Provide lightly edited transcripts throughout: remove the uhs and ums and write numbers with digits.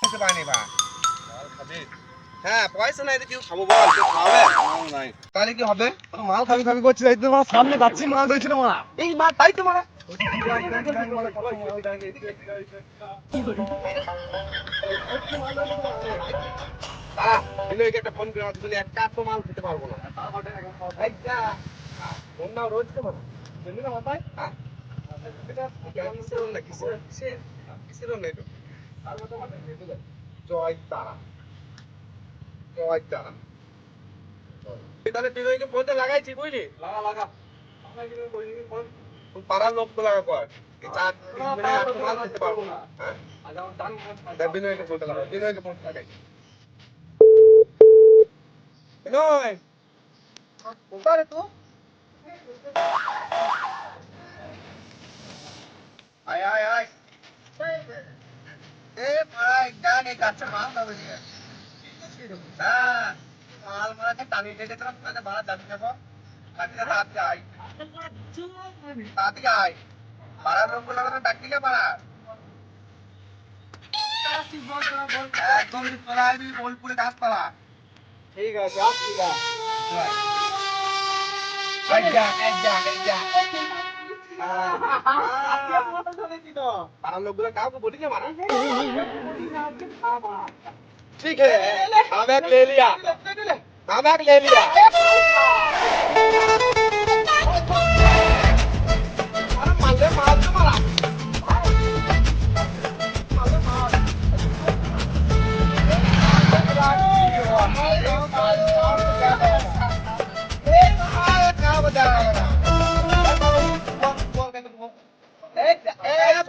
খেতে পাইনি বা মাল খাবি? হ্যাঁ পয়সা নাই তো কেউ খাবো বল কেউ খাবে মাল নাই। তাহলে কি হবে মাল খাবি খাবি করছিস এই তো মাল সামনে যাচ্ছি মাল রয়েছে না মাল। এই মা তাই তো মারা একটা ফোন করে বলি একটা তো মাল খেতে পারবো না এইটা ফোন নাও রোজ কে মারা বুঝলি না মাথায় কিসের না কিসের না এটা জয় তারা জয় তারা তাহলে তুই ওইকে ফোনটা লাগাইছি বুঝলি লাগা লাগা। পাড়ার লোক তো লাগা কর মাল খেতে পারবো না হ্যাঁ বিনয়কে ফোনটা লাগাই বিনয়কে ফোনটা লাগাই বিনয় কোথায় তো আয় আয় আয় এ ভাই গানে কাছে মাল দাও দিকে হ্যাঁ মাল মারাতে টানি দিতে তো মানে মারা দাবি দেব কাছে রাত যাই তাতে আয় পাড়ার লোক লাগানো ডাকিলে পাড়া একদম তোরা আইবি বোলপুরে গাছপালা ঠিক আছে আসছি না। পাড়ার লোকগুলো কাউকে বলি না মারা ठीक है हम एक ले लिया हम एक ले लिया अरे माले मार तो मारा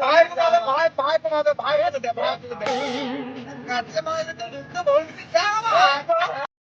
भाई भाई भाई भाई